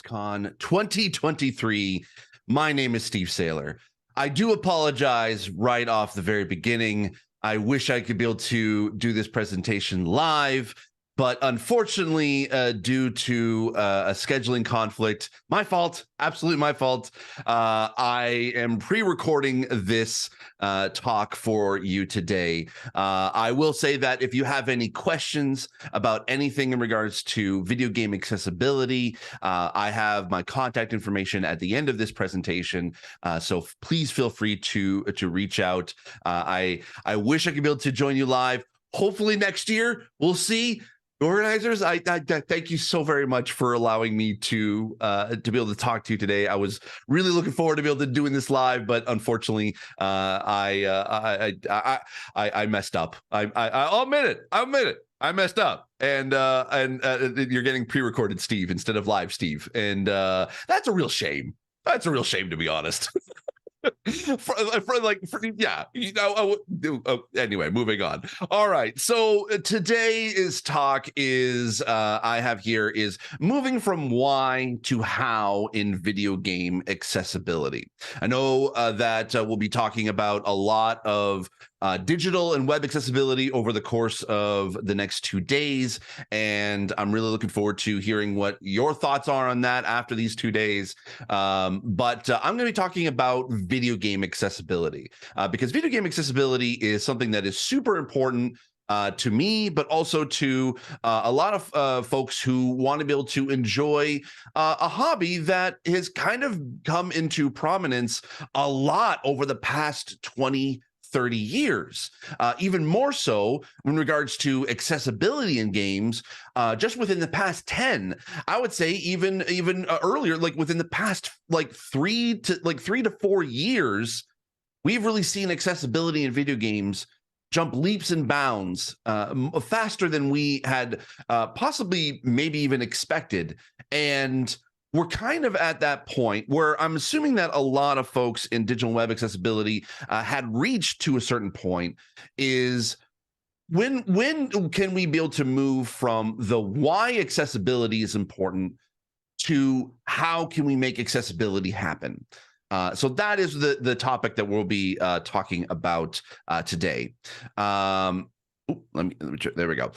Con 2023. My name is Steve Saylor. I do apologize right off the very beginning. I wish I could be able to do this presentation live, but unfortunately, due to a scheduling conflict, my fault, absolutely my fault. I am pre-recording this talk for you today. I will say that if you have any questions about anything in regards to video game accessibility, I have my contact information at the end of this presentation. So please feel free to reach out. I wish I could be able to join you live. Hopefully next year, we'll see. Organizers, I thank you so very much for allowing me to be able to talk to you today. I was really looking forward to be able to doing this live, but unfortunately, I messed up. I'll admit it. I messed up, and you're getting pre-recorded Steve instead of live Steve, and that's a real shame. That's a real shame, to be honest. Anyway, moving on. All right, so today's talk is I have here is moving from why to how in video game accessibility. I know that we'll be talking about a lot of digital and web accessibility over the course of the next 2 days, and I'm really looking forward to hearing what your thoughts are on that after these 2 days. But I'm going to be talking about video game accessibility because video game accessibility is something that is super important to me, but also to a lot of folks who want to be able to enjoy a hobby that has kind of come into prominence a lot over the past 20-30 years, even more so in regards to accessibility in games. Just within the past 10, I would say even earlier, like within the past like 3 to 4 years, we've really seen accessibility in video games jump leaps and bounds faster than we had possibly maybe even expected. And we're kind of at that point where I'm assuming that a lot of folks in digital web accessibility had reached to a certain point. Is when can we be able to move from the why accessibility is important to how can we make accessibility happen? So that is the topic that we'll be talking about today. There we go.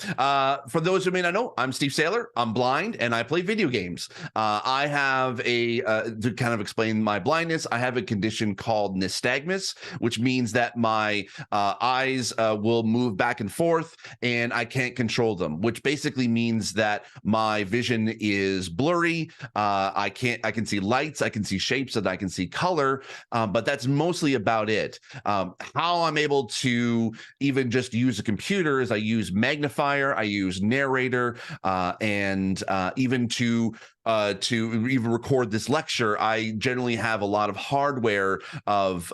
For those who may not know, I'm Steve Saylor. I'm blind and I play video games. I have to kind of explain my blindness, I have a condition called nystagmus, which means that my eyes will move back and forth and I can't control them, which basically means that my vision is blurry. I can see lights, I can see shapes, and I can see color, but that's mostly about it. How I'm able to even just use a computer is I use magnifier, I use narrator, and even to even record this lecture, I generally have a lot of hardware of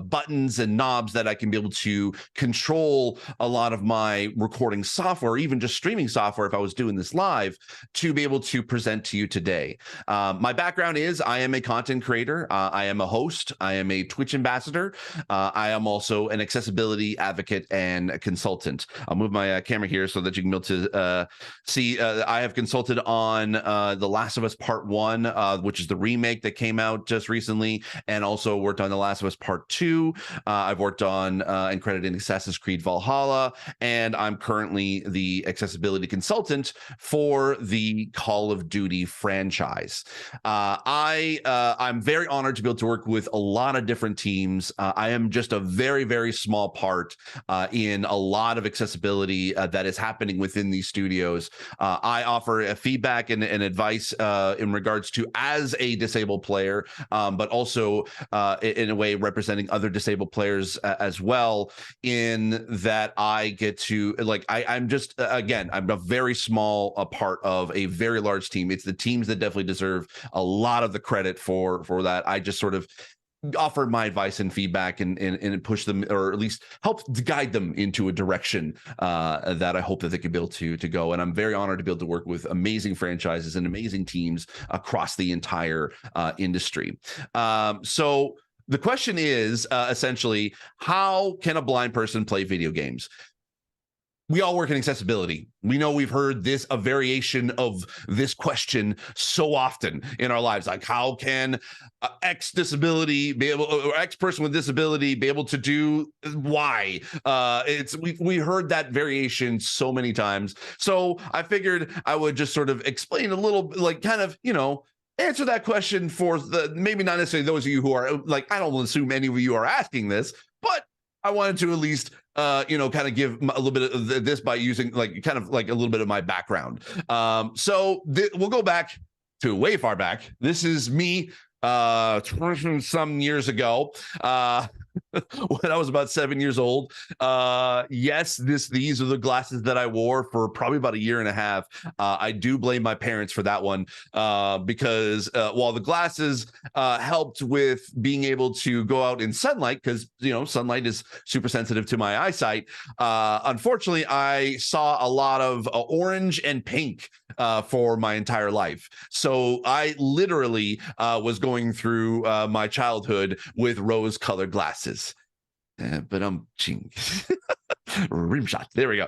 buttons and knobs that I can be able to control a lot of my recording software, even just streaming software if I was doing this live, to be able to present to you today. My background is I am a content creator, I am a host, I am a Twitch ambassador, I am also an accessibility advocate and a consultant. I'll move my camera here so that you can be able to see. I have consulted on The Last of Us Part 1, which is the remake that came out just recently, and also worked on The Last of Us Part 2. I've worked on and credited Assassin's Creed Valhalla, and I'm currently the accessibility consultant for the Call of Duty franchise. I'm very honored to be able to work with a lot of different teams. I am just a very, very small part in a lot of accessibility that is happening within these studios. I offer feedback and advice in regards to as a disabled player, but also in a way representing other disabled players as well, in that I get to, like, I'm just, again, I'm a very small part of a very large team. It's the teams that definitely deserve a lot of the credit for that. I just sort of offer my advice and feedback and push them, or at least help to guide them into a direction that I hope that they could be able to go. And I'm very honored to be able to work with amazing franchises and amazing teams across the entire industry. So the question is essentially, how can a blind person play video games? we all work in accessibility. We know we've heard a variation of this question so often in our lives. Like, how can X disability be able, or X person with disability be able to do Y? We heard that variation so many times. So I figured I would just sort of explain a little, like, kind of, answer that question for maybe not necessarily those of you who are like, I don't assume any of you are asking this, but I wanted to at least, kind of give a little bit of this by using kind of like a little bit of my background. So we'll go back to way far back. This is me some years ago. When I was about 7 years old. Yes, these are the glasses that I wore for probably about a year and a half. I do blame my parents for that one, because while the glasses helped with being able to go out in sunlight, because sunlight is super sensitive to my eyesight, unfortunately I saw a lot of orange and pink for my entire life. So I literally was going through my childhood with rose-colored glasses. But I'm rim shot. There we go.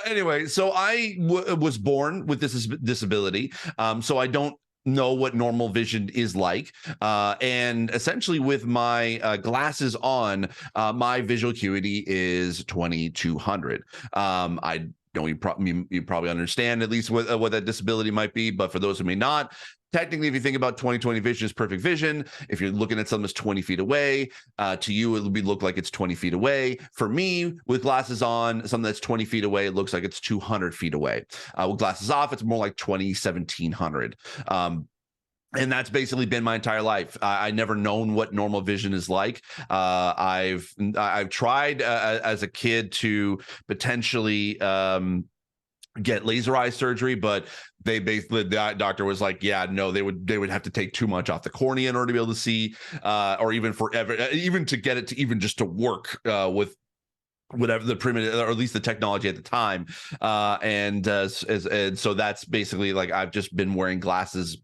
Anyway, so I was born with this disability. So I don't know what normal vision is like. And essentially with my glasses on, my visual acuity is 2200. I know you probably understand at least what that disability might be, but for those who may not, technically, if you think about 20/20 vision is perfect vision. If you're looking at something that's 20 feet away, to you, it'll look like it's 20 feet away. For me, with glasses on, something that's 20 feet away, it looks like it's 200 feet away. With glasses off, it's more like 1700. And that's basically been my entire life. I never known what normal vision is like. I've tried as a kid to potentially get laser eye surgery, but the doctor was like, yeah, no, they would have to take too much off the cornea in order to be able to see, or even to get it to even just to work with whatever the primitive, or at least the technology at the time. And so that's basically like, I've just been wearing glasses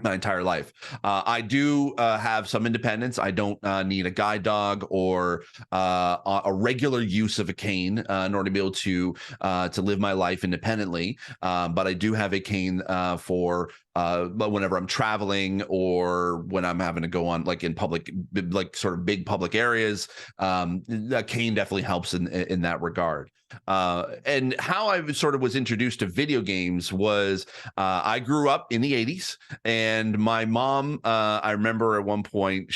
my entire life. I do have some independence. I don't need a guide dog or a regular use of a cane in order to be able to live my life independently. But I do have a cane for whenever I'm traveling or when I'm having to go on like in public, like sort of big public areas. A cane definitely helps in that regard. And how I sort of was introduced to video games was I grew up in the 80s, and my mom, I remember at one point,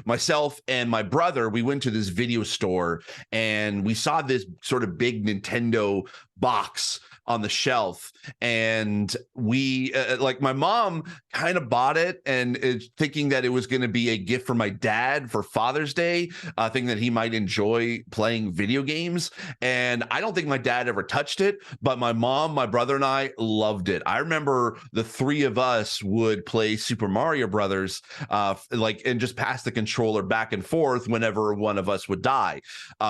myself and my brother, we went to this video store and we saw this sort of big Nintendo box on the shelf, and we my mom kind of bought it and thinking that it was going to be a gift for my dad for Father's Day, thinking that he might enjoy playing video games. And I don't think my dad ever touched it, but my mom, my brother, and I loved it. I remember the three of us would play Super Mario Brothers, and just pass the controller back and forth whenever one of us would die,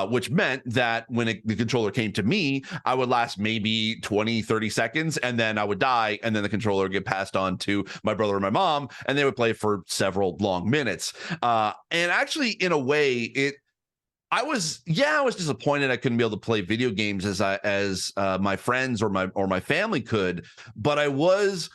which meant that when the controller came to me, I would last maybe 20-30 seconds, and then I would die, and then the controller would get passed on to my brother and my mom, and they would play for several long minutes. And actually, in a way, I was disappointed I couldn't be able to play video games as my friends or my family could, but I was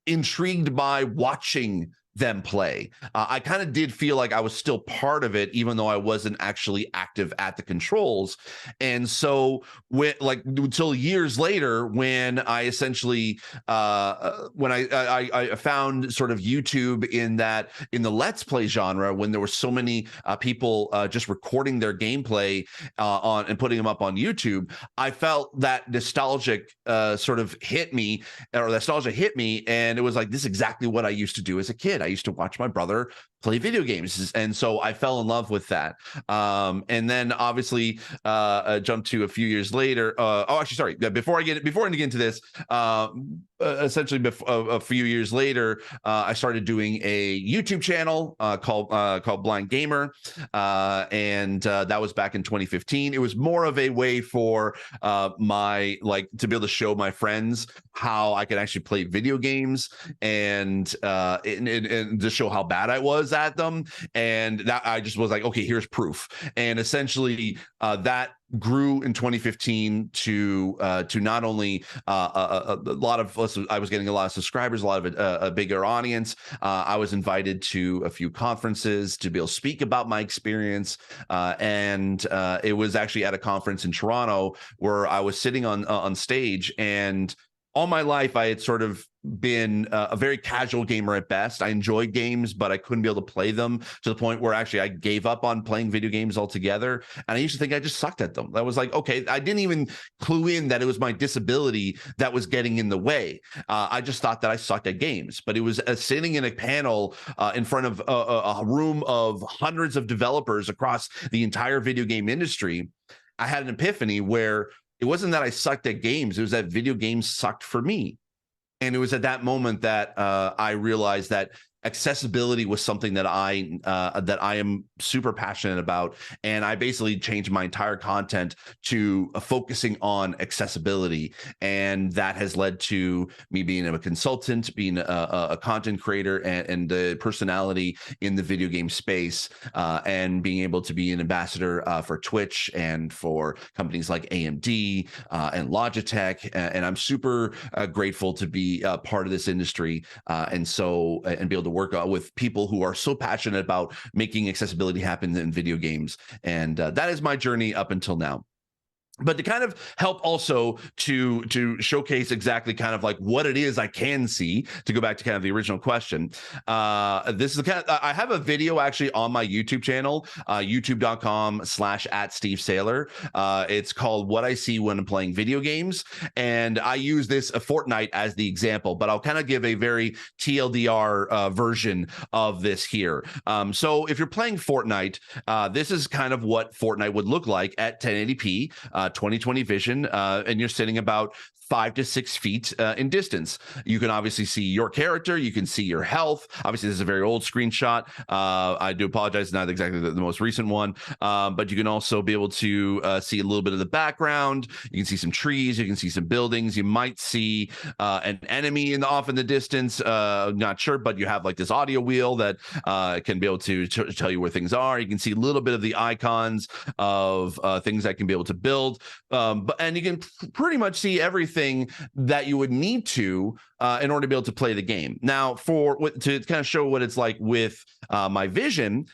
intrigued by watching them play. I kind of did feel like I was still part of it, even though I wasn't actually active at the controls. And so until years later, when I essentially when I found sort of YouTube in the Let's Play genre, when there were so many people just recording their gameplay on and putting them up on YouTube, I felt that nostalgia hit me, and it was like, this is exactly what I used to do as a kid. I used to watch my brother play video games, and so I fell in love with that. And then obviously jump to a few years later. Before I get into this, essentially a few years later, I started doing a YouTube channel called Blind Gamer, and that was back in 2015. It was more of a way for to be able to show my friends how I could actually play video games, and and to show how bad I was at them. And that I just was like, okay, here's proof. And essentially that grew in 2015 to not only a lot of I was getting a lot of subscribers, a lot of a bigger audience. I was invited to a few conferences to be able to speak about my experience, and it was actually at a conference in Toronto where I was sitting on stage. And all my life, I had sort of been a very casual gamer at best. I enjoyed games, but I couldn't be able to play them to the point where actually I gave up on playing video games altogether. And I used to think I just sucked at them. I was like, okay, I didn't even clue in that it was my disability that was getting in the way. I just thought that I sucked at games. But it was sitting in a panel in front of a room of hundreds of developers across the entire video game industry. I had an epiphany where it wasn't that I sucked at games. It was that video games sucked for me. And it was at that moment that I realized that accessibility was something that I am super passionate about, and I basically changed my entire content to focusing on accessibility, and that has led to me being a consultant, being a content creator, and a personality in the video game space, and being able to be an ambassador for Twitch and for companies like AMD and Logitech, and I'm super grateful to be part of this industry, and be able to work with people who are so passionate about making accessibility happen in video games. And that is my journey up until now. But to kind of help also to showcase exactly kind of like what it is I can see, to go back to kind of the original question, this is the kind of, I have a video actually on my YouTube channel, youtube.com/@Steve Saylor. It's called What I See When I'm Playing Video Games. And I use this Fortnite as the example, but I'll kind of give a very TLDR version of this here. So if you're playing Fortnite, this is kind of what Fortnite would look like at 1080p. 2020 vision, and you're sitting about 5 to 6 feet in distance. You can obviously see your character. You can see your health. Obviously, this is a very old screenshot. I do apologize, not exactly the most recent one, but you can also be able to see a little bit of the background. You can see some trees. You can see some buildings. You might see an enemy off in the distance. Not sure, but you have like this audio wheel that can be able to tell you where things are. You can see a little bit of the icons of things that can be able to build, and you can pretty much see everything that you would need to in order to be able to play the game. Now, to kind of show what it's like with my vision,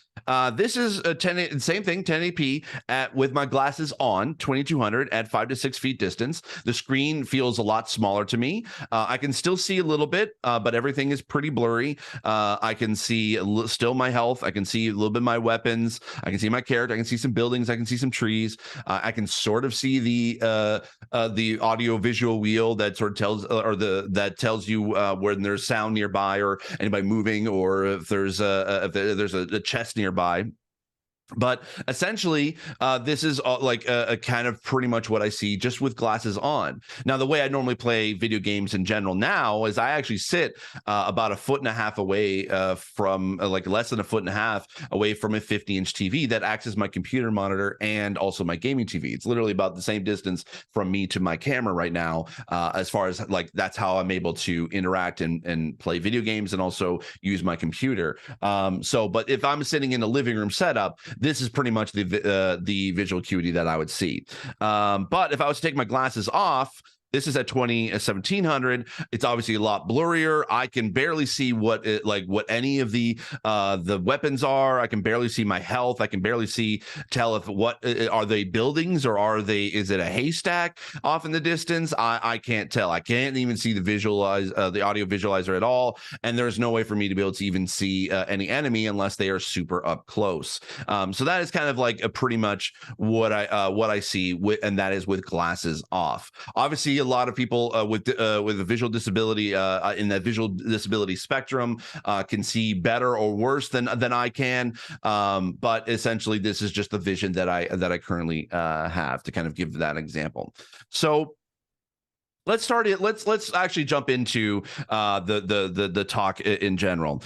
this is a same thing, 1080p with my glasses on, 2200 at 5 to 6 feet distance. The screen feels a lot smaller to me. I can still see a little bit, but everything is pretty blurry. I can see still my health. I can see a little bit of my weapons. I can see my character. I can see some buildings. I can see some trees. I can sort of see the audio visual wheel that sort of tells you when there's sound nearby or anybody moving, or if there's a chest nearby. But essentially, this is like a kind of pretty much what I see just with glasses on. Now, the way I normally play video games in general now is I actually sit about 1.5 feet away from like less than 1.5 feet away from a 50-inch TV that acts as my computer monitor and also my gaming TV. It's literally about the same distance from me to my camera right now, as far as like that's how I'm able to interact and play video games and also use my computer. But if I'm sitting in a living room setup, this is pretty much the visual acuity that I would see. But if I was to take my glasses off, this is at 1700. It's obviously a lot blurrier. I can barely see what any of the weapons are. I can barely see my health. I can barely tell if are they buildings or is it a haystack off in the distance? I can't tell. I can't even see the audio visualizer at all. And there's no way for me to be able to even see any enemy unless they are super up close. So that is kind of like pretty much what I see and that is with glasses off. Obviously, a lot of people with a visual disability in that visual disability spectrum can see better or worse than I can, but essentially this is just the vision that I currently have, to kind of give that example. So let's start it. Let's actually jump into the talk in general.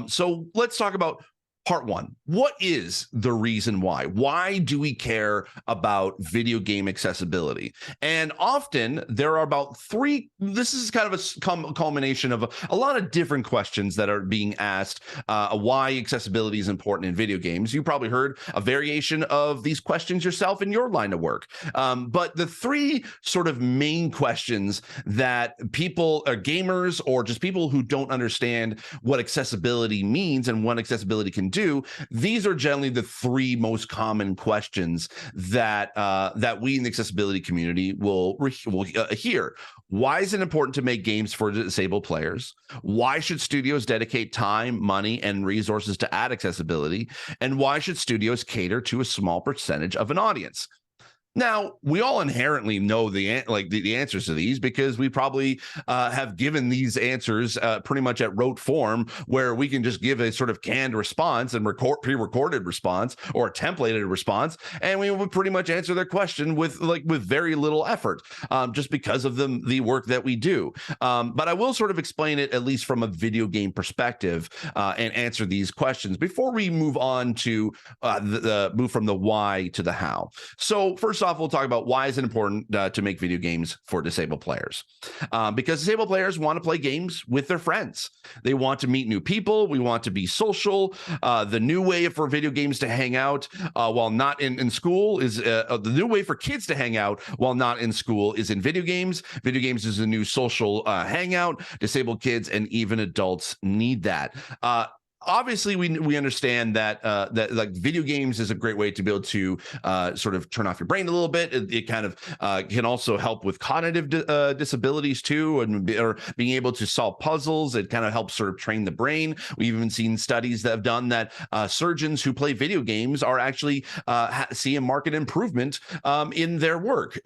So let's talk about Part one, what is the reason why? Why do we care about video game accessibility? And often there are about three, this is kind of a culmination of a lot of different questions that are being asked, why accessibility is important in video games. You probably heard a variation of these questions yourself in your line of work. But the three sort of main questions that people are gamers or just people who don't understand what accessibility means and what accessibility can do, these are generally the three most common questions that that we in the accessibility community will hear. Why is it important to make games for disabled players? Why should studios dedicate time, money, and resources to add accessibility? And why should studios cater to a small percentage of an audience? Now, we all inherently know the answers to these because we probably have given these answers pretty much at rote form, where we can just give a sort of canned response and pre-recorded response or a templated response, and we would pretty much answer their question with very little effort, just because of the work that we do. But I will sort of explain it at least from a video game perspective and answer these questions before we move on to move from the why to the how. So first off, we'll talk about why is it important to make video games for disabled players. Because disabled players want to play games with their friends. They want to meet new people. We want to be social. The new way for video games to hang out while not in school is the new way for kids to hang out while not in school is in video games. Video games is a new social hangout. Disabled kids and even adults need that. Obviously, we understand that that like video games is a great way to be able to sort of turn off your brain a little bit. It kind of can also help with cognitive disabilities too, or being able to solve puzzles. It kind of helps sort of train the brain. We've even seen studies that have done that surgeons who play video games are actually see a marked improvement in their work.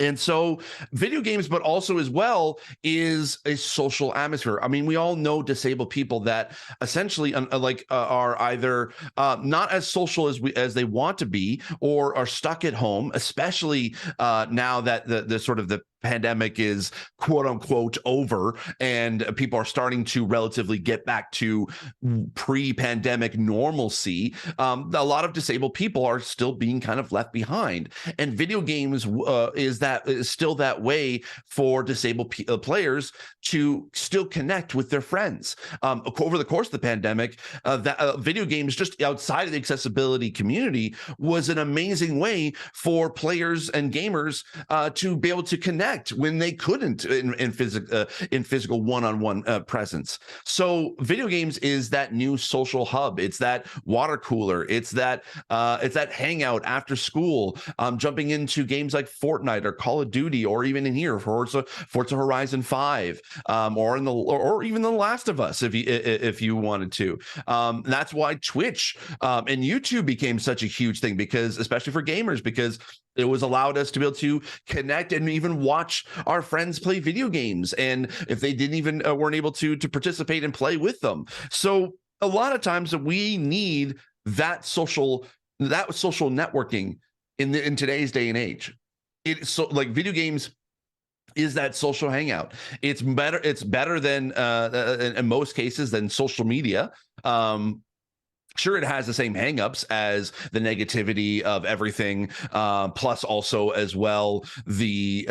And so video games, but also as well, is a social atmosphere. I mean, we all know disabled people that essentially are either not as social as they want to be, or are stuck at home, especially now that the sort of the pandemic is quote unquote over and people are starting to relatively get back to pre-pandemic normalcy. A lot of disabled people are still being kind of left behind, and video games is still that way for disabled players to still connect with their friends. Over the course of the pandemic, video games just outside of the accessibility community was an amazing way for players and gamers to be able to connect when they couldn't in physical one-on-one presence. So video games is that new social hub. It's that water cooler. It's that hangout after school, jumping into games like Fortnite or Call of Duty, or even in here Forza Horizon 5, or even The Last of Us if you wanted to. That's why Twitch and YouTube became such a huge thing, because especially for gamers, because it was allowed us to be able to connect and even watch our friends play video games, and if they didn't even weren't able to participate and play with them. So a lot of times we need that social networking in today's day and age. It's so like video games is that social hangout. It's better than in most cases than social media. Sure, it has the same hangups as the negativity of everything, plus also as well the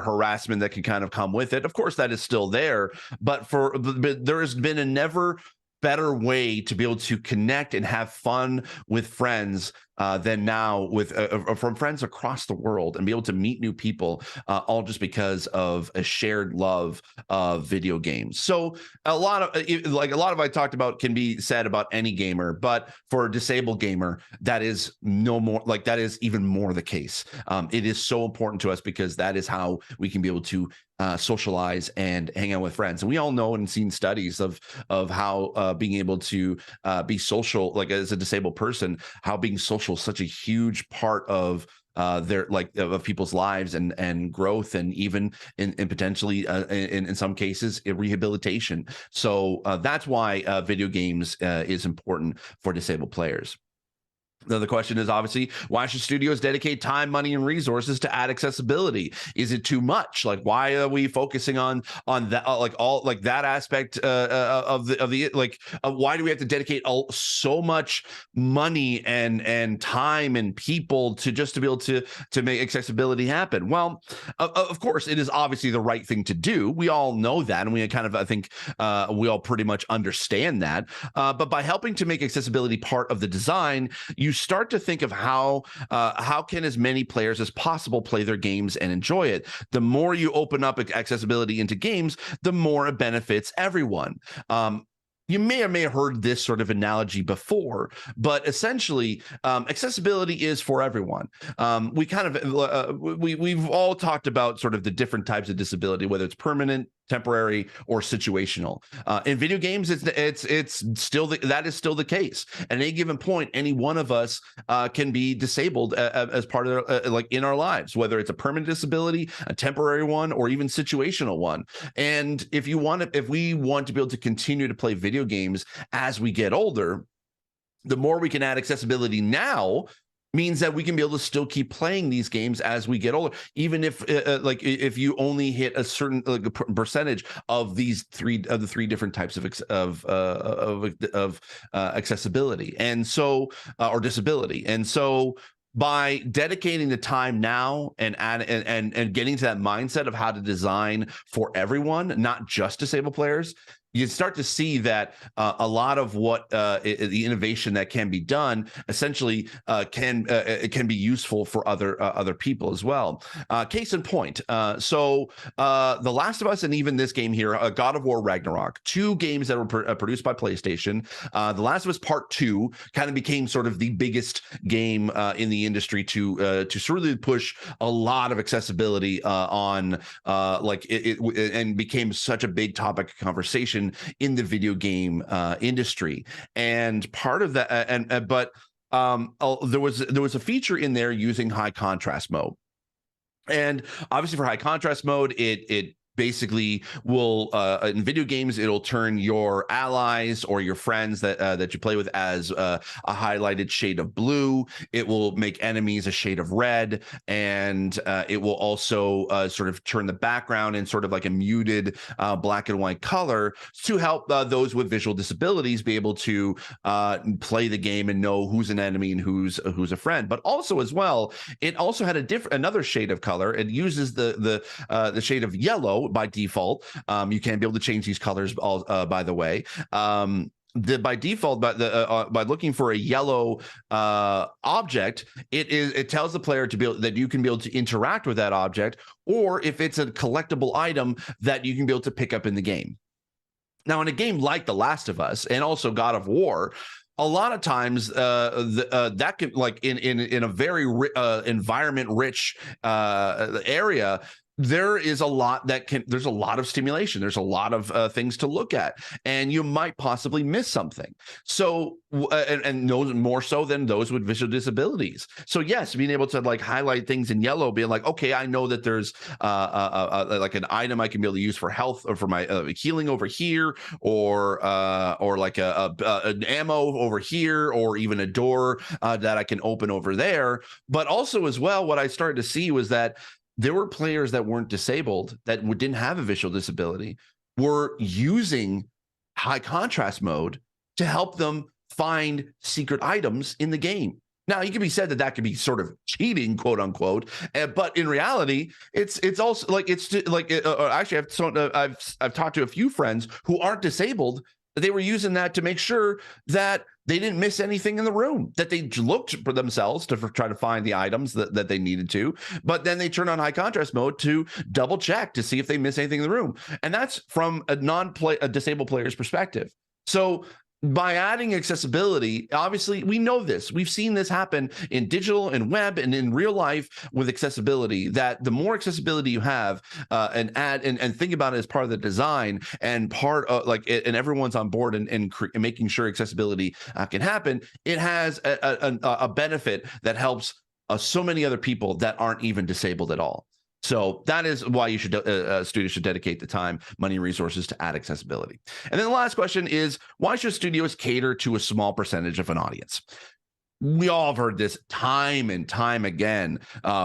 harassment that can kind of come with it. Of course, that is still there, but there has been a never better way to be able to connect and have fun with friends than now, with from friends across the world, and be able to meet new people, all just because of a shared love of video games. So a lot of I talked about can be said about any gamer, but for a disabled gamer, that is that is even more the case. It is so important to us because that is how we can be able to socialize and hang out with friends. And we all know and seen studies of how being able to be social, like as a disabled person, how being social is such a huge part of their of people's lives and growth, and even in potentially in some cases rehabilitation. So that's why video games is important for disabled players. The question is obviously, why should studios dedicate time, money, and resources to add accessibility? Is it too much? Like, why are we focusing on that, like that aspect of the why do we have to dedicate so much money and time and people to just to be able to make accessibility happen? Well, of course, it is obviously the right thing to do. We all know that, and we kind of, I think, we all pretty much understand that. But by helping to make accessibility part of the design, you start to think of how can as many players as possible play their games and enjoy it. The more you open up accessibility into games, the more it benefits everyone. You may or may have heard this sort of analogy before, but essentially, accessibility is for everyone. We kind of we've all talked about sort of the different types of disability, whether it's permanent, temporary, or situational. In video games, it's still that is still the case. At any given point, any one of us can be disabled as part of like in our lives, whether it's a permanent disability, a temporary one, or even situational one. And if we want to be able to continue to play video games as we get older, the more we can add accessibility now means that we can be able to still keep playing these games as we get older, even if if you only hit a certain percentage of these three different types of accessibility, and so or disability. And so by dedicating the time now and getting to that mindset of how to design for everyone, not just disabled players, you start to see that a lot of what the innovation that can be done essentially can be useful for other people as well. Case in point, so The Last of Us and even this game here, God of War Ragnarok, two games that were produced by PlayStation. The Last of Us Part 2 kind of became sort of the biggest game in the industry to really push a lot of accessibility on and became such a big topic of conversation in the video game industry. And part of that, there was a feature in there using high contrast mode. And obviously for high contrast mode, it basically will in video games, it'll turn your allies or your friends that you play with as a highlighted shade of blue. It will make enemies a shade of red, and it will also sort of turn the background in sort of like a muted black and white color to help those with visual disabilities be able to play the game and know who's an enemy and who's a friend. But also as well, it also had another shade of color. It uses the shade of yellow by default. You can be able to change these colors, by the way. By default, by looking for a yellow object, it tells the player that you can be able to interact with that object, or if it's a collectible item that you can be able to pick up in the game. Now, in a game like The Last of Us and also God of War, a lot of times that can, like in a very environment rich area, there's a lot of stimulation. There's a lot of things to look at, and you might possibly miss something. So, and those more so than those with visual disabilities. So yes, being able to like highlight things in yellow, being like, okay, I know that there's like an item I can be able to use for health or for my healing over here, or like an ammo over here, or even a door that I can open over there. But also as well, what I started to see was that there were players that weren't disabled, that didn't have a visual disability, were using high contrast mode to help them find secret items in the game. Now, it can be said that could be sort of cheating, quote unquote, but in reality, it's also like actually I've talked to a few friends who aren't disabled. They were using that to make sure that they didn't miss anything in the room, that they looked for themselves to try to find the items that they needed to, but then they turn on high contrast mode to double check to see if they miss anything in the room. And that's from a disabled player's perspective. So by adding accessibility, obviously we know this. We've seen this happen in digital and web and in real life with accessibility, that the more accessibility you have and think about it as part of the design and part of and everyone's on board and making sure accessibility can happen, it has a benefit that helps so many other people that aren't even disabled at all. So that is why you should studios should dedicate the time, money, and resources to add accessibility. And then the last question is, why should studios cater to a small percentage of an audience? we all have heard this time and time again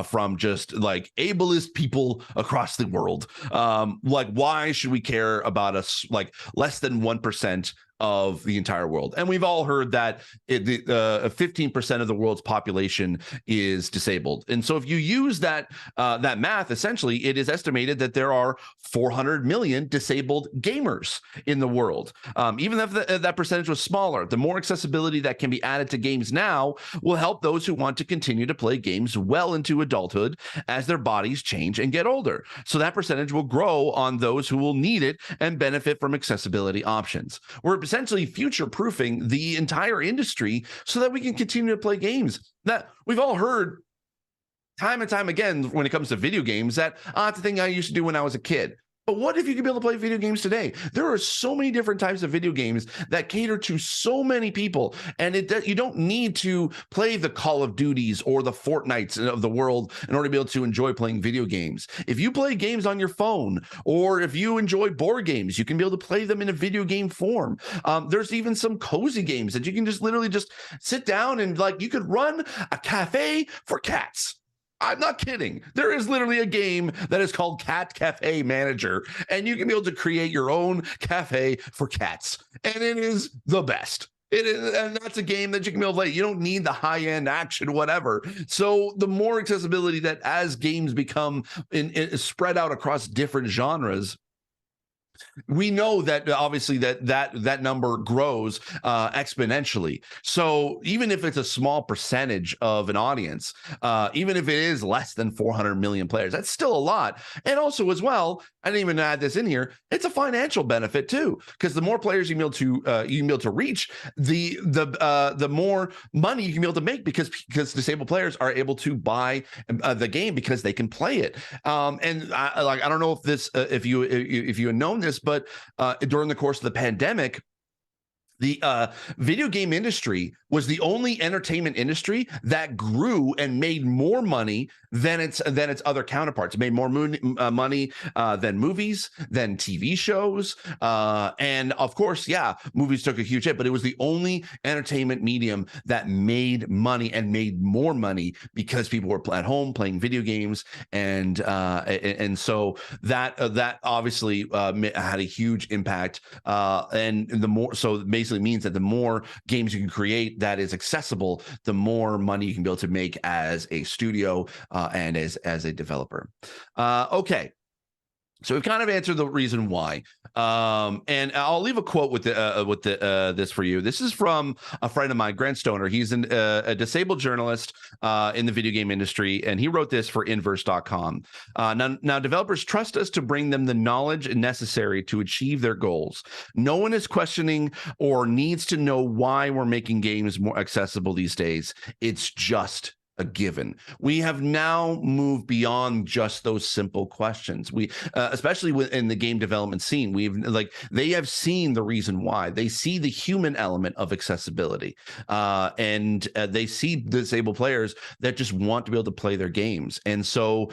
from just like ableist people across the world. Like, why should we care about us like less than 1% of the entire world? And we've all heard that 15% of the world's population is disabled. And so if you use that that math, essentially, it is estimated that there are 400 million disabled gamers in the world. Even if that percentage was smaller, the more accessibility that can be added to games now will help those who want to continue to play games well into adulthood as their bodies change and get older. So that percentage will grow on those who will need it and benefit from accessibility options. We're essentially future-proofing the entire industry so that we can continue to play games. That we've all heard time and time again when it comes to video games that it's the thing I used to do when I was a kid. But what if you could be able to play video games today? There are so many different types of video games that cater to so many people, and you don't need to play the Call of Duties or the Fortnites of the world in order to be able to enjoy playing video games. If you play games on your phone, or if you enjoy board games, you can be able to play them in a video game form. There's even some cozy games that you can just literally just sit down and like you could run a cafe for cats. I'm not kidding. There is literally a game that is called Cat Cafe Manager, and you can be able to create your own cafe for cats, and it is the best. It is, and that's a game that you can be able to play. You don't need the high-end action, whatever. So the more accessibility that as games become spread out across different genres, we know that obviously that number grows exponentially. So even if it's a small percentage of an audience, even if it is less than 400 million players, that's still a lot. And also as well, I didn't even add this in here, it's a financial benefit too, because the more players you can be able to reach, the more money you can be able to make because disabled players are able to buy the game because they can play it. And I don't know if this if you had known this, but during the course of the pandemic, the video game industry was the only entertainment industry that grew and made more money than its other counterparts. It made more money than movies, than TV shows, and of course, yeah, movies took a huge hit, but it was the only entertainment medium that made money and made more money because people were at home playing video games, and so that obviously had a huge impact, and the more so basically means that the more games you can create that is accessible, the more money you can be able to make as a studio and as a developer. Okay. So we've kind of answered the reason why, and I'll leave a quote with this for you. This is from a friend of mine, Grant Stoner. He's a disabled journalist in the video game industry, and he wrote this for Inverse.com. Now, developers trust us to bring them the knowledge necessary to achieve their goals. No one is questioning or needs to know why we're making games more accessible these days. It's just a given. We have now moved beyond just those simple questions. We, especially within the game development scene, they have seen the reason why. They see the human element of accessibility, and they see disabled players that just want to be able to play their games. And so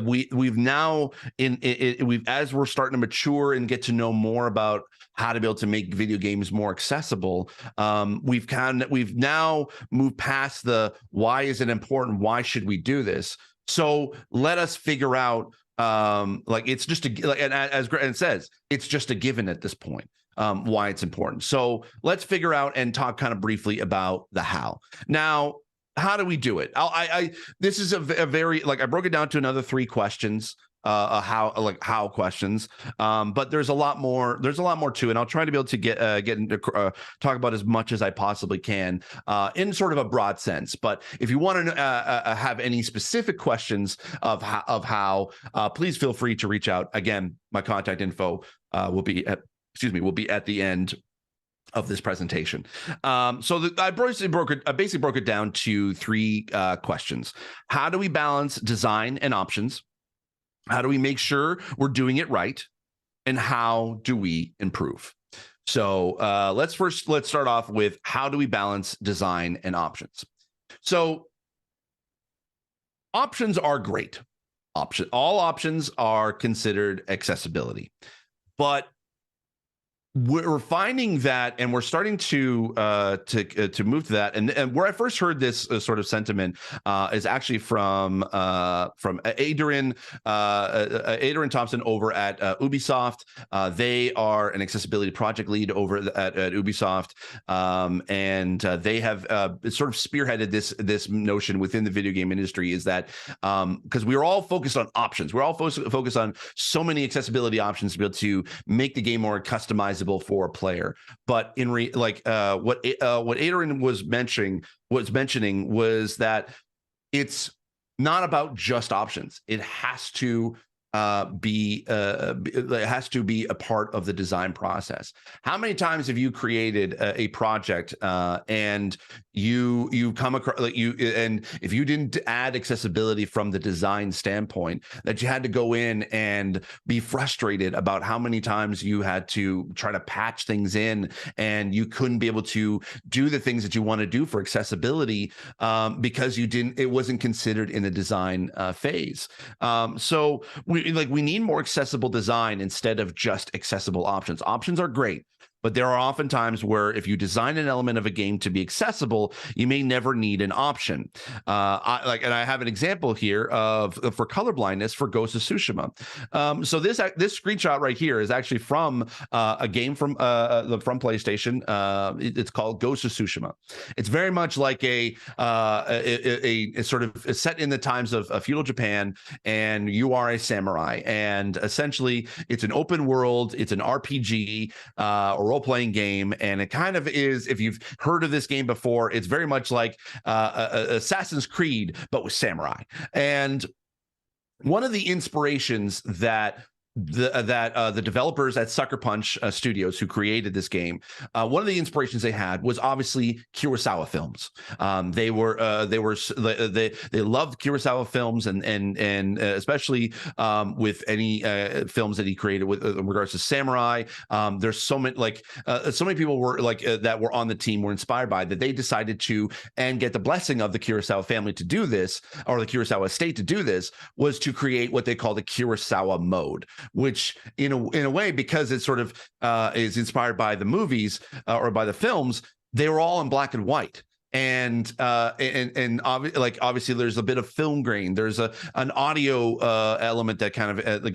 we've now as we're starting to mature and get to know more about how to be able to make video games more accessible, we've now moved past the why is it important, why should we do this. So let us figure out, it's just and as Grant says, it's just a given at this point, why it's important. So let's figure out and talk kind of briefly about the how. Now, how do we do it? This is a very, I broke it down to another 3 questions. How questions, but there's a lot more to it. And I'll try to be able to get into talk about as much as I possibly can in sort of a broad sense. But if you want to have any specific questions of how, please feel free to reach out. Again, my contact info will be at the end of this presentation. I basically broke it down to 3 questions. How do we balance design and options? How do we make sure we're doing it right? And how do we improve? So let's start off with how do we balance design and options? So options are great. All options are considered accessibility, but we're finding that, and we're starting to move to that. And where I first heard this sort of sentiment is actually from Adrian Thompson over at Ubisoft. They are an accessibility project lead over at Ubisoft, and they have sort of spearheaded this notion within the video game industry. Is that because we are all focused on options, we're all focused on so many accessibility options to be able to make the game more customizable for a player. But what Adrian was mentioning was that it's not about just options. It has to be a part of the design process. How many times have you created a project and you come across and if you didn't add accessibility from the design standpoint, that you had to go in and be frustrated about how many times you had to try to patch things in and you couldn't be able to do the things that you want to do for accessibility because it wasn't considered in the design phase. So we need more accessible design instead of just accessible options. Options are great, but there are often times where if you design an element of a game to be accessible, you may never need an option. And I have an example here for colorblindness for Ghost of Tsushima. So this screenshot right here is actually from a game from PlayStation. It's called Ghost of Tsushima. It's very much like a sort of set in the times of feudal Japan, and you are a samurai, and essentially it's an open world, it's an RPG or role-playing game, and it kind of is, if you've heard of this game before, it's very much like Assassin's Creed but with samurai. And one of the inspirations that the developers at Sucker Punch Studios who created this game, one of the inspirations they had was obviously Kurosawa films. They loved Kurosawa films, and especially with any films that he created with in regards to samurai. There's so many people were that were on the team were inspired by that. They decided to and get the blessing of the Kurosawa family to do this, or the Kurosawa estate to do this, was to create what they call the Kurosawa mode, which in a way, because it sort of is inspired by the movies or by the films, they were all in black and white. And obviously there's a bit of film grain, there's an audio element that kind of that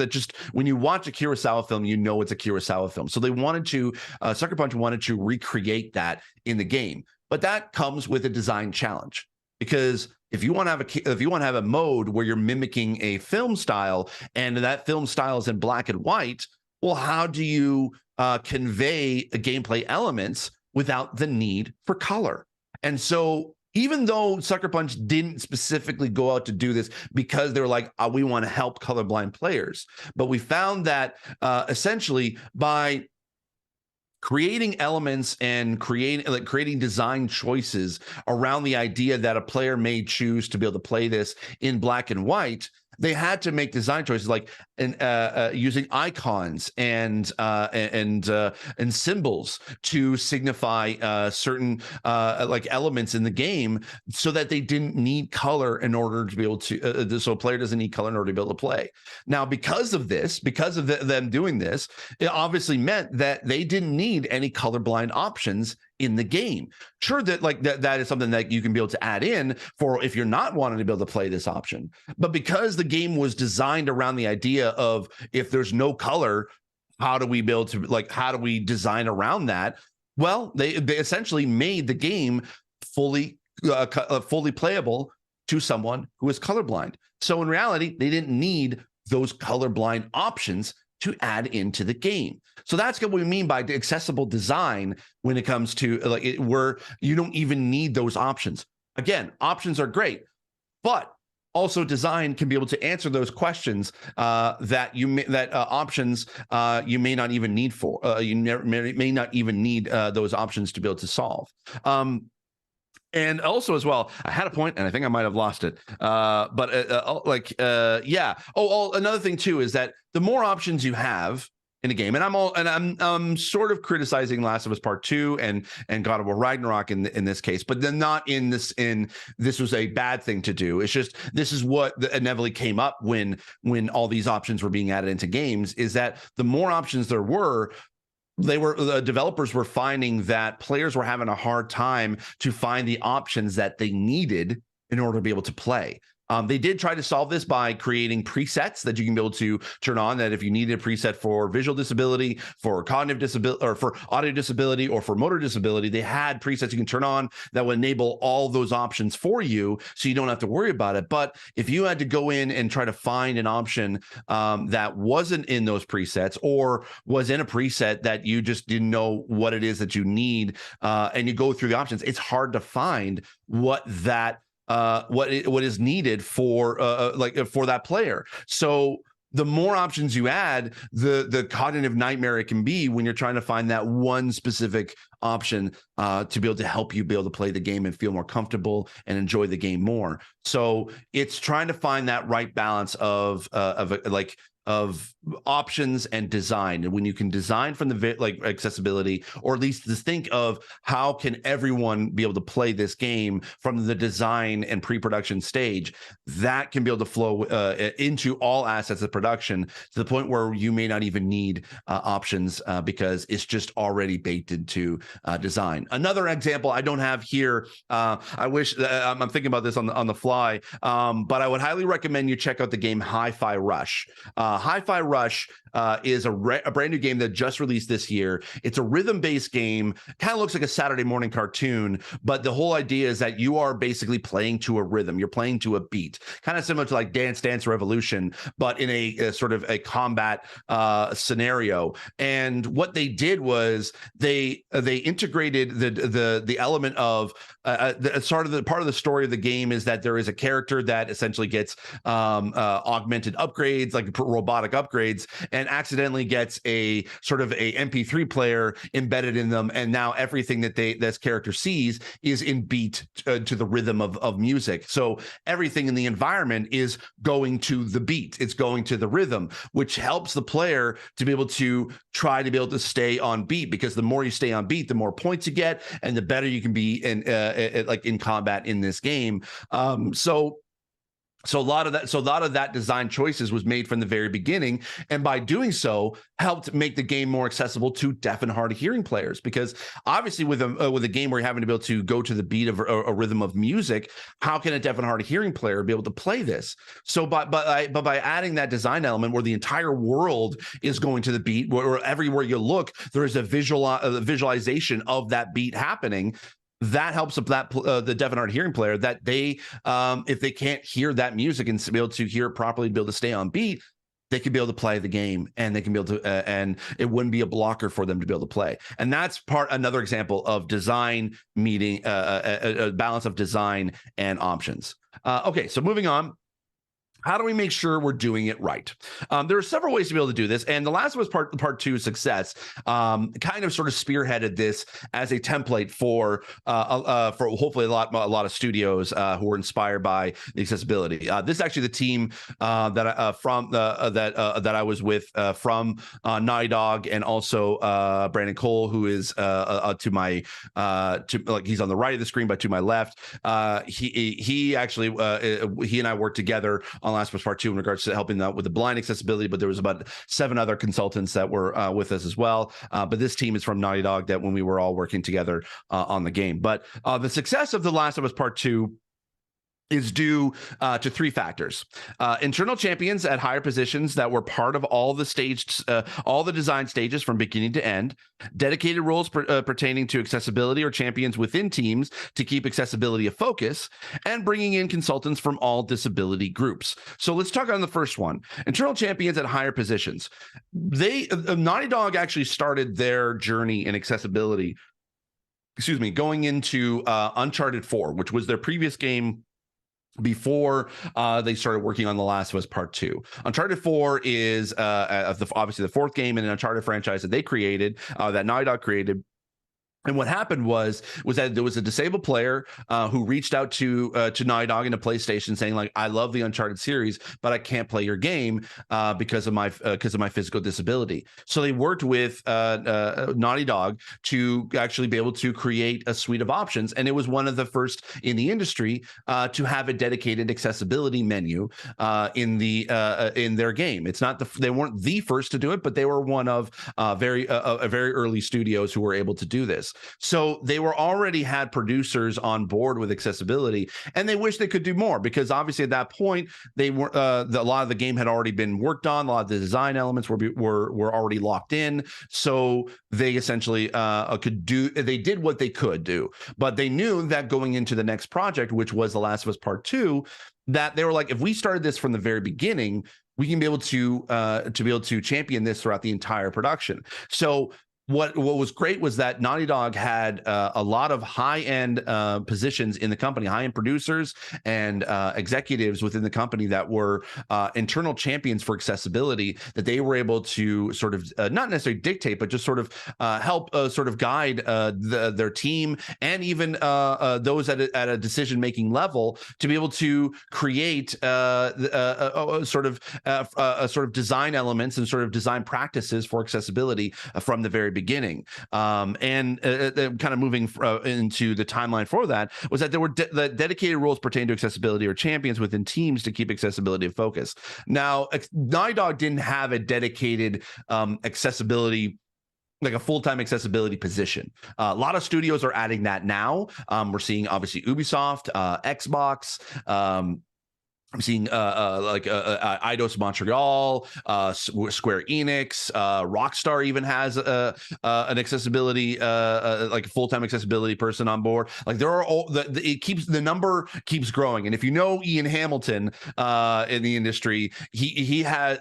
just, when you watch a Kurosawa film, you know it's a Kurosawa film. So they wanted to Sucker Punch wanted to recreate that in the game, but that comes with a design challenge, because if you want to have a mode where you're mimicking a film style, and that film style is in black and white, well, how do you convey gameplay elements without the need for color? And so, even though Sucker Punch didn't specifically go out to do this because they were like, oh, we want to help colorblind players, but we found that essentially by creating elements and creating design choices around the idea that a player may choose to be able to play this in black and white, they had to make design choices like using icons and symbols to signify certain elements in the game, so that they didn't need color in order to be able to. So a player doesn't need color in order to be able to play. Now, because of them doing this, it obviously meant that they didn't need any colorblind options in the game. Sure, that is something that you can be able to add in for if you're not wanting to be able to play this option. But because the game was designed around the idea of, if there's no color, how do we design around that? Well, they essentially made the game fully playable to someone who is colorblind. So in reality, they didn't need those colorblind options to add into the game. So that's what we mean by accessible design when it comes to where you don't even need those options. Again, options are great, but also design can be able to answer those questions that options you may not even need for. You may not even need those options to be able to solve. And also, as well, I had a point, and I think I might have lost it. Yeah. Oh, another thing too is that the more options you have, in a game. And I'm sort of criticizing Last of Us Part 2 and God of War Ragnarok in this case, but then not in this was a bad thing to do. It's just this is what inevitably came up when all these options were being added into games, is that the more options there were, the developers were finding that players were having a hard time to find the options that they needed in order to be able to play. They did try to solve this by creating presets that you can be able to turn on, that if you needed a preset for visual disability, for cognitive disability, or for audio disability, or for motor disability, they had presets you can turn on that would enable all those options for you, so you don't have to worry about it. But if you had to go in and try to find an option that wasn't in those presets, or was in a preset that you just didn't know what it is that you need, and you go through the options, it's hard to find what is needed for for that player. So the more options you add, the cognitive nightmare it can be when you're trying to find that one specific option to be able to help you be able to play the game and feel more comfortable and enjoy the game more. So it's trying to find that right balance of options and design. And when you can design from the accessibility, or at least just think of how can everyone be able to play this game from the design and pre-production stage, that can be able to flow into all assets of production to the point where you may not even need options because it's just already baked into design. Another example I don't have here, I wish I'm thinking about this on the fly, but I would highly recommend you check out the game Hi-Fi Rush. Hi-Fi Rush is a brand new game that just released this year. It's a rhythm-based game, kind of looks like a Saturday morning cartoon, but the whole idea is that you are basically playing to a rhythm. You're playing to a beat, kind of similar to like Dance Dance Revolution, but in a sort of a combat scenario. And what they did was they integrated the element of part of the story of the game is that there is a character that essentially gets augmented upgrades, like robotic upgrades, and accidentally gets a sort of a MP3 player embedded in them, and now everything that this character sees is in beat to the rhythm of music. So everything in the environment is going to the beat, it's going to the rhythm, which helps the player to be able to try to be able to stay on beat, because the more you stay on beat, the more points you get, and the better you can be in combat in this game. So a lot of that design choices was made from the very beginning, and by doing so helped make the game more accessible to deaf and hard of hearing players, because obviously with a game where you're having to be able to go to the beat of a rhythm of music, how can a deaf and hard of hearing player be able to play this? So by adding that design element where the entire world is going to the beat, where everywhere you look there is a visualization of that beat happening, that helps the deaf and hard of hearing player, that they if they can't hear that music and be able to hear it properly, be able to stay on beat, they can be able to play the game, and they can be able to and it wouldn't be a blocker for them to be able to play. And that's another example of design meeting a balance of design and options. Okay, so moving on. How do we make sure we're doing it right? There are several ways to be able to do this, and The Last of Us Part 2 success kind of sort of spearheaded this as a template for hopefully a lot of studios who were inspired by the accessibility. This is actually the team that I was with from Naughty Dog, and also Brandon Cole, who is to my he's on the right of the screen, but to my left. He actually he and I worked together on Last of Us Part 2 in regards to helping out with the blind accessibility, but there was about 7 other consultants that were with us as well. But this team is from Naughty Dog, that when we were all working together on the game. But the success of The Last of Us Part 2 is due to 3 factors: internal champions at higher positions that were part of all the design stages from beginning to end, dedicated roles pertaining to accessibility or champions within teams to keep accessibility a focus, and bringing in consultants from all disability groups. So let's talk on the first one: internal champions at higher positions. Naughty Dog actually started their journey in accessibility, going into Uncharted 4, which was their previous game before they started working on The Last of Us Part 2. Uncharted 4 is obviously the 4th game in an Uncharted franchise that they created, that Naughty Dog created. And what happened was that there was a disabled player who reached out to Naughty Dog and to PlayStation, saying like, "I love the Uncharted series, but I can't play your game because of my physical disability." So they worked with Naughty Dog to actually be able to create a suite of options, and it was one of the first in the industry to have a dedicated accessibility menu in their game. It's not they weren't the first to do it, but they were one of very early studios who were able to do this. So they were already had producers on board with accessibility, and they wish they could do more, because obviously at that point they were a lot of the game had already been worked on, a lot of the design elements were already locked in. So they essentially they did what they could do, but they knew that going into the next project, which was The Last of Us Part 2, that they were like, if we started this from the very beginning, we can be able to champion this throughout the entire production. So what was great was that Naughty Dog had a lot of high-end positions in the company, high-end producers and executives within the company that were internal champions for accessibility, that they were able to sort of not necessarily dictate, but just sort of help sort of guide their team, and even those at a decision-making level, to be able to create sort of design elements and sort of design practices for accessibility from the very beginning. And kind of moving into the timeline for that was that there were the dedicated rules pertaining to accessibility or champions within teams to keep accessibility in focus. Now, Naughty Dog didn't have a dedicated accessibility, like a full-time accessibility position. A lot of studios are adding that now. We're seeing obviously Ubisoft, Xbox, I'm seeing Eidos Montreal, Square Enix, Rockstar even has an accessibility, like a full-time accessibility person on board. Like there are all the number keeps growing. And if you know Ian Hamilton in the industry, he has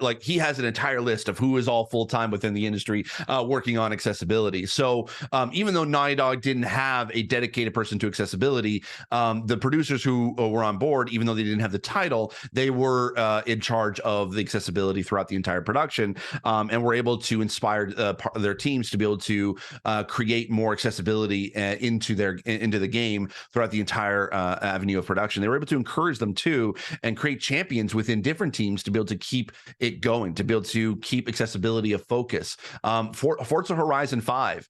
an entire list of who is all full-time within the industry working on accessibility. So even though Naughty Dog didn't have a dedicated person to accessibility, the producers who were on board, even though they didn't have the title, they were in charge of the accessibility throughout the entire production, and were able to inspire their teams to be able to create more accessibility into the game throughout the entire avenue of production. They were able to encourage them to and create champions within different teams to be able to keep it going, to be able to keep accessibility a focus. Forza Horizon 5,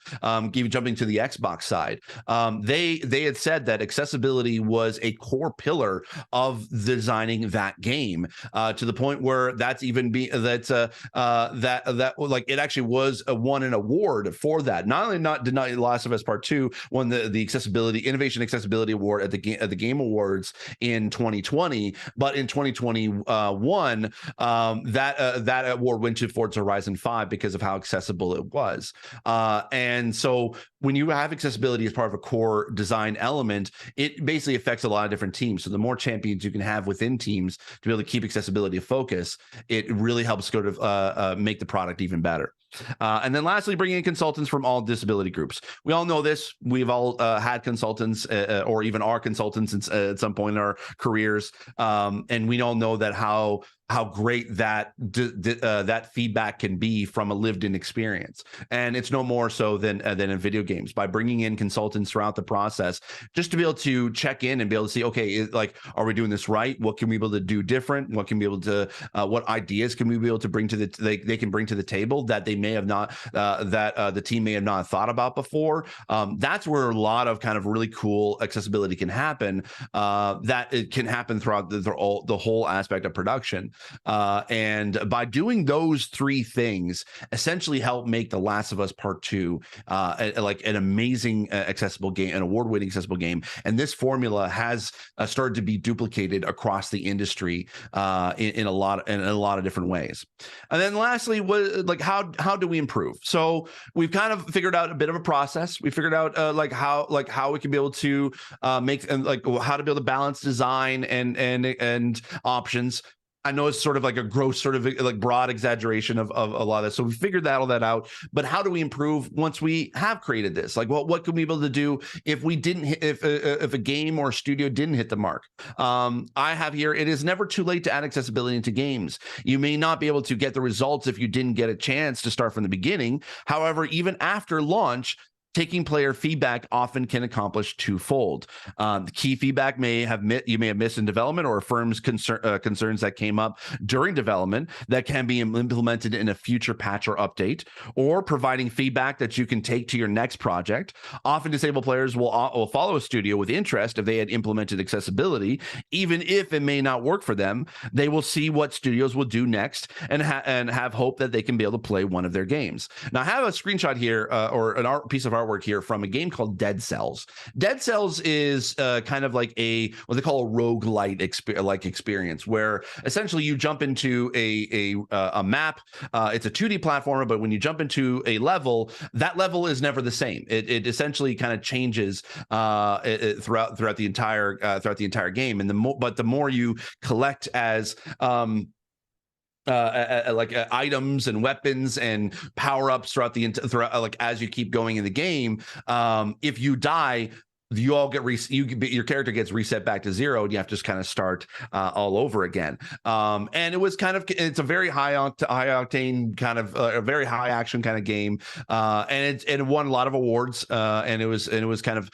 jumping to the Xbox side, they had said that accessibility was a core pillar of designing that game, to the point where that's even that it actually was won an award for that. Not only did The Last of Us Part 2 won the Innovation Accessibility Award at the Game Awards in 2020, but in 2021 that award went to Forza Horizon 5 because of how accessible it was. And so when you have accessibility as part of a core design element, it basically affects a lot of different teams. So the more champions you can have within teams to be able to keep accessibility a focus, it really helps sort of make the product even better. And then lastly, bringing in consultants from all disability groups. We all know this. We've all had consultants or even are consultants at some point in our careers. And we all know that how great that feedback can be from a lived-in experience. And it's no more so than in video games. By bringing in consultants throughout the process, just to be able to check in and be able to see, okay, are we doing this right? What can we be able to do different? What can we be able to, what ideas can we be able to bring to they can bring to the table that they may have not, the team may have not thought about before? That's where a lot of kind of really cool accessibility can happen. That it can happen throughout the whole aspect of production. And by doing those three things, essentially help make The Last of Us Part 2 like an amazing accessible game, an award-winning accessible game. And this formula has started to be duplicated across the industry in a lot of different ways. And then lastly, how do we improve? So we've kind of figured out a bit of a process. We figured out how we can be able to make and how to be able to balance design and options. I know it's sort of like a gross, sort of like broad exaggeration of a lot of this. So we figured all that out. But how do we improve once we have created this? Like, what can we be able to do if we didn't hit, if a game or a studio didn't hit the mark? I have here, it is never too late to add accessibility into games. You may not be able to get the results if you didn't get a chance to start from the beginning. However, even after launch, taking player feedback often can accomplish twofold. The key feedback you may have missed in development, or affirms concerns that came up during development that can be implemented in a future patch or update, or providing feedback that you can take to your next project. Often disabled players will follow a studio with interest if they had implemented accessibility, even if it may not work for them. They will see what studios will do next and have hope that they can be able to play one of their games. Now, I have a screenshot here, or an piece of artwork here from a game called Dead Cells. Dead Cells is kind of like what they call a roguelite experience, where essentially you jump into a map. It's a 2D platformer, but when you jump into a level, that level is never the same. It essentially kind of changes throughout the entire game, and the more you collect as items and weapons and power-ups throughout as you keep going in the game, if you die, you all get your character gets reset back to 0, and you have to just kind of start all over again. And it's a very high octane kind of a very high action kind of game, and it won a lot of awards, and it was kind of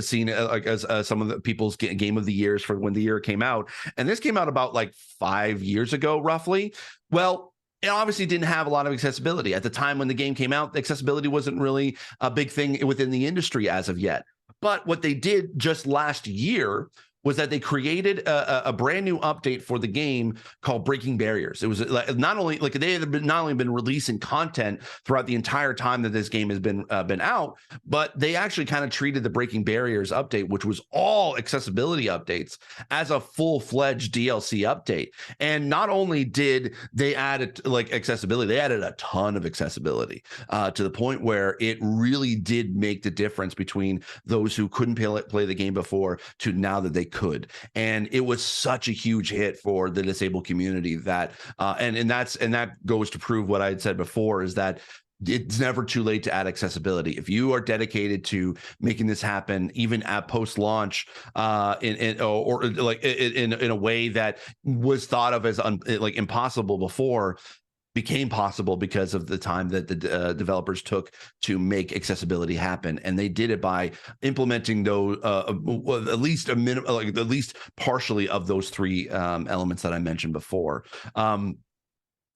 seen as some of the people's game of the years for when the year came out. And this came out about like 5 years ago, roughly. Well, it obviously didn't have a lot of accessibility at the time when the game came out. Accessibility wasn't really a big thing within the industry as of yet. But what they did just last year was that they created a brand new update for the game called Breaking Barriers. It was they had not only been releasing content throughout the entire time that this game has been out, but they actually kind of treated the Breaking Barriers update, which was all accessibility updates, as a full-fledged DLC update. And not only did they add accessibility, they added a ton of accessibility to the point where it really did make the difference between those who couldn't play the game before to now that they could. And it was such a huge hit for the disabled community that that goes to prove what I had said before, is that it's never too late to add accessibility. If you are dedicated to making this happen, even at post-launch, in a way that was thought of as impossible before, became possible because of the time that the developers took to make accessibility happen. And they did it by implementing those at least partially of those three elements that I mentioned before, or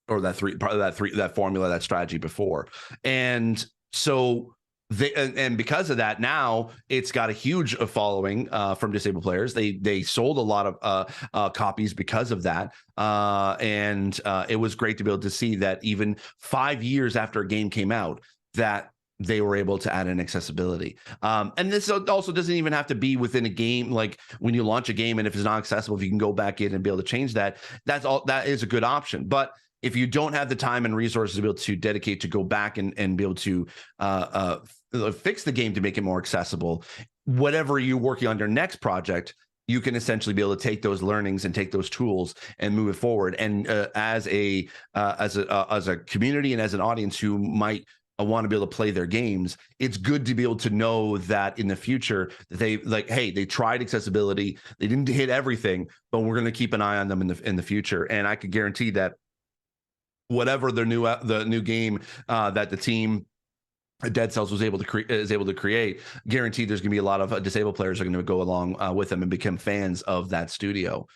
that formula, that strategy before. And so and because of that, now it's got a huge following from disabled players. They sold a lot of copies because of that, and it was great to be able to see that even 5 years after a game came out, that they were able to add in accessibility. And this also doesn't even have to be within a game. Like when you launch a game, and if it's not accessible, if you can go back in and be able to change that, that is a good option. But if you don't have the time and resources to be able to dedicate to go back and be able to fix the game to make it more accessible, whatever you're working on your next project, you can essentially be able to take those learnings and take those tools and move it forward. And as a community and as an audience who might want to be able to play their games, it's good to be able to know that in the future that they tried accessibility, they didn't hit everything, but we're going to keep an eye on them in the future. And I could guarantee that whatever the new game that the team Dead Cells is able to create, guaranteed there's going to be a lot of disabled players are going to go along with them and become fans of that studio.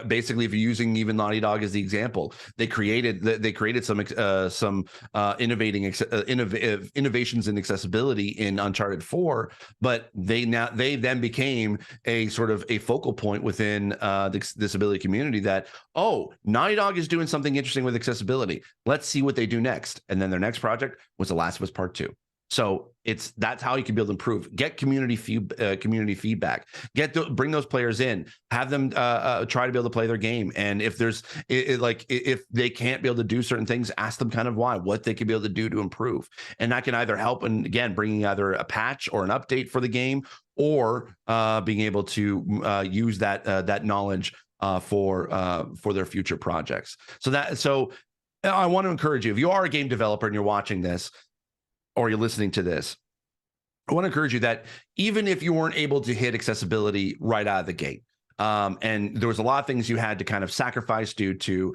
Basically, if you're using even Naughty Dog as the example, they created some innovations in accessibility in Uncharted 4, but they then became a sort of a focal point within the disability community that, oh, Naughty Dog is doing something interesting with accessibility. Let's see what they do next. And then their next project was The Last of Us Part 2. So that's how you can be able to improve. Get community feedback. Bring those players in. Have them try to be able to play their game. And if if they can't be able to do certain things, ask them kind of what they could be able to do to improve. And that can either help in, again, bringing either a patch or an update for the game, or being able to use that knowledge for their future projects. So I want to encourage you, if you are a game developer and you're watching this, or you're listening to this, I want to encourage you that even if you weren't able to hit accessibility right out of the gate, And there was a lot of things you had to kind of sacrifice due to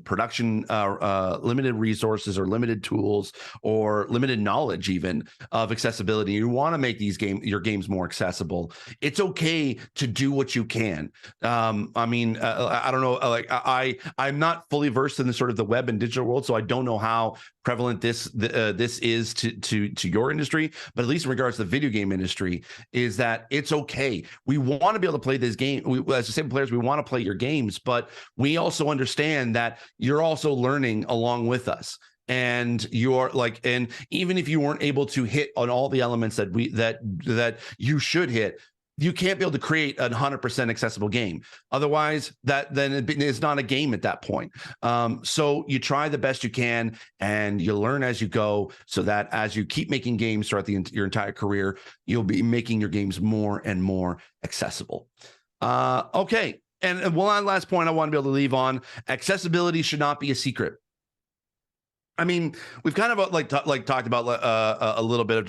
production, limited resources or limited tools or limited knowledge even of accessibility. You want to make your games more accessible. It's okay to do what you can. I mean, I don't know, like I'm not fully versed in the sort of the web and digital world, so I don't know how prevalent this is to your industry, but at least in regards to the video game industry, is that it's okay. We want to be able to play this game. As disabled players, we want to play your games, but we also understand that you're also learning along with us. And you're like, and even if you weren't able to hit on all the elements that you should hit, you can't be able to create a 100% accessible game. Otherwise, then it's not a game at that point. So you try the best you can, and you learn as you go, so that as you keep making games throughout your entire career, you'll be making your games more and more accessible. Okay, and one last point I want to be able to leave on: accessibility should not be a secret. I mean, we've kind of talked about a little bit of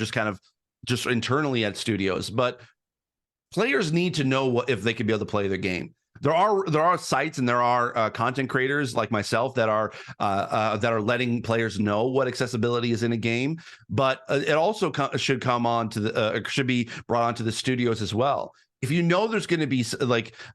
just internally at studios, but players need to know if they can be able to play their game. There are sites and there are content creators like myself that are letting players know what accessibility is in a game, but it also should should be brought onto the studios as well. If you know there's going to be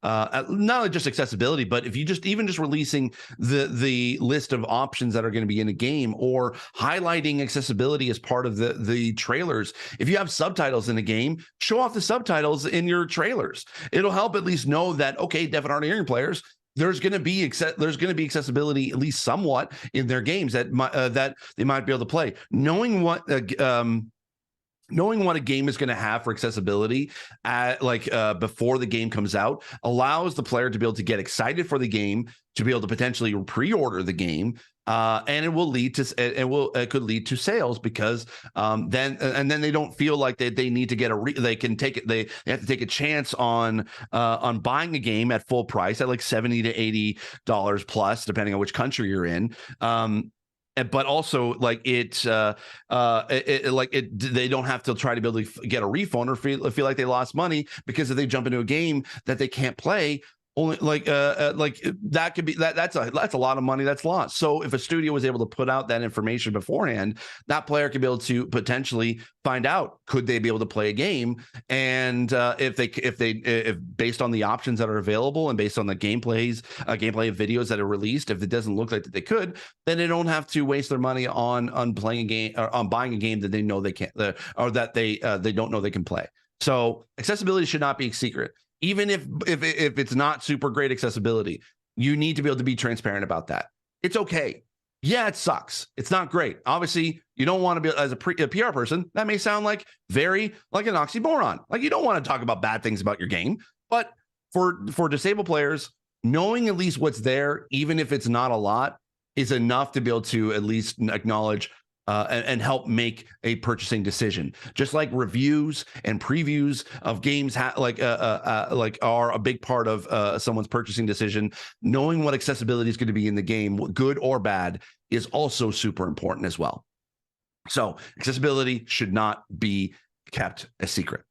not only just accessibility, but if you even just releasing the list of options that are going to be in a game, or highlighting accessibility as part of the trailers. If you have subtitles in a game, show off the subtitles in your trailers. It'll help at least know that, okay, deaf and hard of hearing players, there's going to be accessibility at least somewhat in their games that they might be able to play. Knowing what a game is going to have for accessibility before the game comes out allows the player to be able to get excited for the game, to be able to potentially pre-order the game, and it could lead to sales, because then they don't feel like they need to get they have to take a chance on buying a game at full price at like $70 to $80 plus, depending on which country you're in. But also, they don't have to try to be able to get a refund or feel like they lost money, because if they jump into a game that they can't play, only that could be that's a lot of money that's lost. So if a studio was able to put out that information beforehand, that player could be able to potentially find out, could they be able to play a game, and if based on the options that are available and based on the gameplay videos that are released, if it doesn't look like that they could, then they don't have to waste their money on playing a game or on buying a game that they know they can't, or that they don't know they can play. So accessibility should not be a secret. Even if it's not super great accessibility, you need to be able to be transparent about that. It's okay. Yeah, it sucks. It's not great. Obviously, you don't want to be, as a PR person, that may sound like very like an oxymoron. Like, you don't want to talk about bad things about your game. But for disabled players, knowing at least what's there, even if it's not a lot, is enough to be able to at least acknowledge and help make a purchasing decision. Just like reviews and previews of games are a big part of someone's purchasing decision. Knowing what accessibility is going to be in the game, good or bad, is also super important as well. So accessibility should not be kept a secret.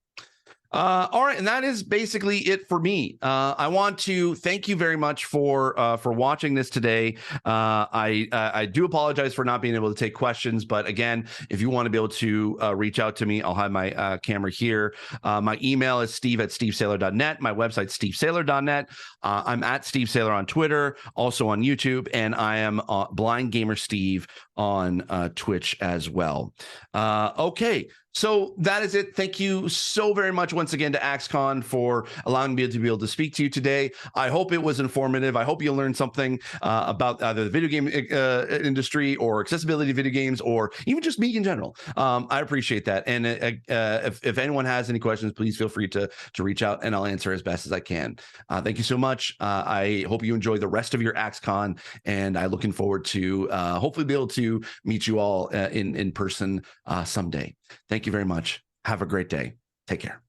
All right, and that is basically it for me. I want to thank you very much for watching this today. I do apologize for not being able to take questions, but again, if you want to be able to reach out to me, I'll have my camera here. My email is steve@stevesaylor.net. My website, stevesaylor.net. I'm at Steve Saylor on Twitter, also on YouTube, and I am Blind Gamer Steve on Twitch as well. Okay. So that is it. Thank you so very much once again to AxeCon for allowing me to be able to speak to you today. I hope it was informative. I hope you learned something about either the video game industry or accessibility to video games, or even just me in general. I appreciate that. And if anyone has any questions, please feel free to reach out, and I'll answer as best as I can. Thank you so much. I hope you enjoy the rest of your AxeCon, and I'm looking forward to hopefully be able to meet you all in person someday. Thank you very much. Have a great day. Take care.